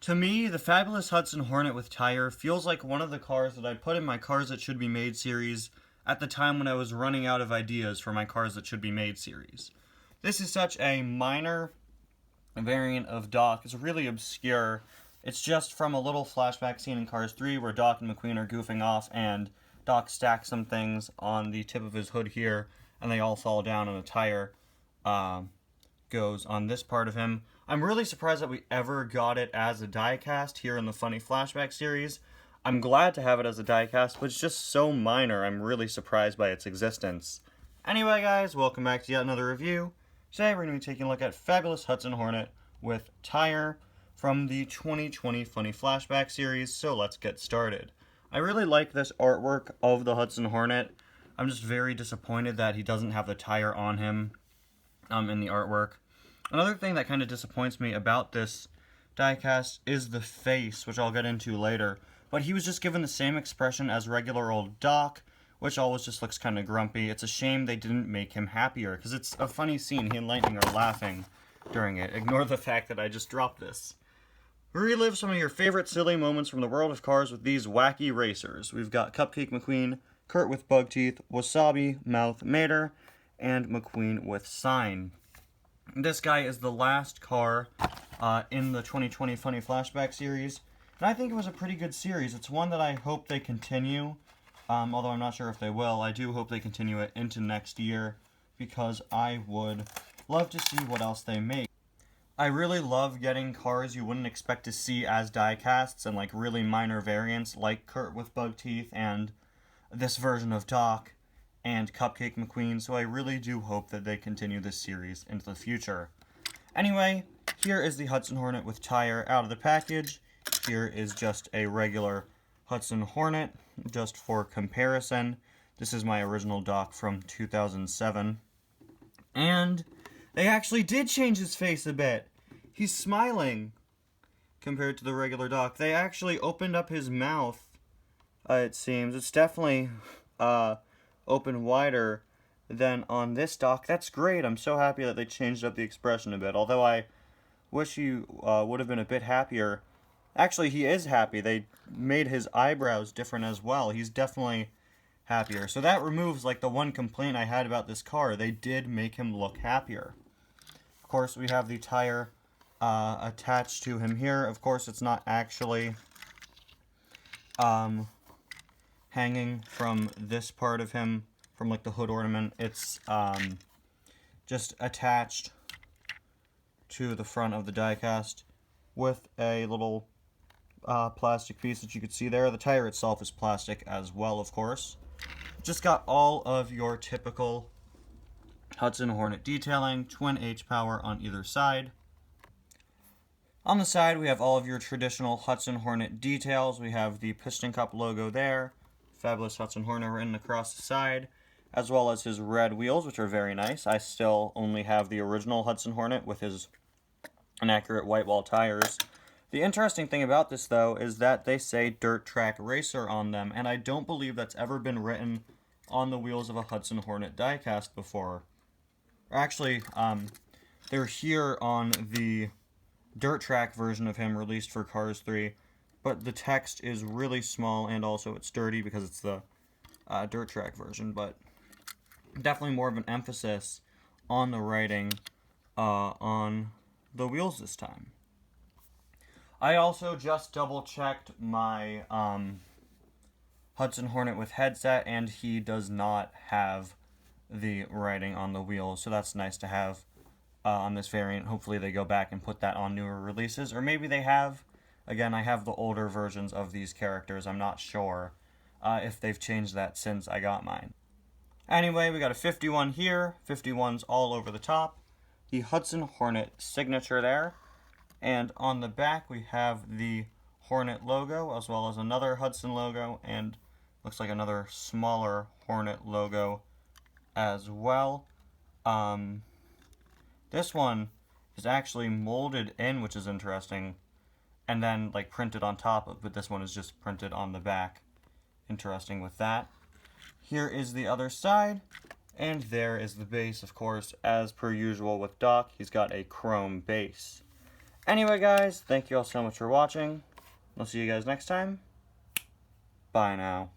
To me, the fabulous Hudson Hornet with Tire feels like one of the cars that I put in my Cars That Should Be Made series at the time when I was running out of ideas for my Cars That Should Be Made series. This is such a minor variant of Doc. It's really obscure. It's just from a little flashback scene in Cars 3 where Doc and McQueen are goofing off and Doc stacks some things on the tip of his hood here and they all fall down and a tire goes on this part of him. I'm really surprised that we ever got it as a diecast here in the Funny Flashback series. I'm glad to have it as a diecast, but it's just so minor, I'm really surprised by its existence. Anyway guys, welcome back to yet another review. Today we're going to be taking a look at Fabulous Hudson Hornet with Tire from the 2020 Funny Flashback series, so let's get started. I really like this artwork of the Hudson Hornet. I'm just very disappointed that he doesn't have the tire on him in the artwork. Another thing that kind of disappoints me about this diecast is the face, which I'll get into later. But he was just given the same expression as regular old Doc, which always just looks kind of grumpy. It's a shame they didn't make him happier, because it's a funny scene. He and Lightning are laughing during it. Ignore the fact that I just dropped this. Relive some of your favorite silly moments from the world of cars with these wacky racers. We've got Cupcake McQueen, Kurt with bug teeth, Wasabi, Mouth Mater, and McQueen with sign. This guy is the last car in the 2020 Funny Flashback series, and I think it was a pretty good series. It's one that I hope they continue, although I'm not sure if they will. I do hope they continue it into next year, because I would love to see what else they make. I really love getting cars you wouldn't expect to see as diecasts and like really minor variants like Kurt with bug teeth and this version of Doc and Cupcake McQueen, so I really do hope that they continue this series into the future. Anyway, here is the Hudson Hornet with Tire out of the package. Here is just a regular Hudson Hornet, just for comparison. This is my original Doc from 2007. And they actually did change his face a bit. He's smiling compared to the regular Doc. They actually opened up his mouth, it seems. It's definitely open wider than on this Doc. That's great. I'm so happy that they changed up the expression a bit. Although I wish he would have been a bit happier. Actually, he is happy. They made his eyebrows different as well. He's definitely happier. So that removes like the one complaint I had about this car. They did make him look happier. Of course, we have the tire attached to him here. Of course, it's not actually hanging from this part of him, from like the hood ornament. It's just attached to the front of the diecast with a little plastic piece that you could see there. The tire itself is plastic as well, of course. Just got all of your typical Hudson Hornet detailing, twin H power on either side. On the side, we have all of your traditional Hudson Hornet details. We have the piston cup logo there, Fabulous Hudson Hornet written across the side, as well as his red wheels, which are very nice. I still only have the original Hudson Hornet with his inaccurate white wall tires. The interesting thing about this, though, is that they say Dirt Track Racer on them, and I don't believe that's ever been written on the wheels of a Hudson Hornet diecast before. Actually, they're here on the Dirt Track version of him released for Cars 3, but the text is really small and also it's dirty because it's the Dirt Track version, but definitely more of an emphasis on the writing on the wheels this time. I also just double-checked my Hudson Hornet with headset, and he does not have the writing on the wheels, so that's nice to have on this variant. Hopefully they go back and put that on newer releases, or maybe they have. Again, I have the older versions of these characters. I'm not sure if they've changed that since I got mine. Anyway, we got a 51 here, 51s all over the top, the Hudson Hornet signature there, and on the back we have the Hornet logo, as well as another Hudson logo, and looks like another smaller Hornet logo as well. This one is actually molded in, which is interesting, and then like printed on top of, but this one is just printed on the back. Interesting with that. Here is the other side, and there is the base, of course, as per usual with Doc. He's got a chrome base. Anyway, guys, thank you all so much for watching. I'll see you guys next time. Bye now.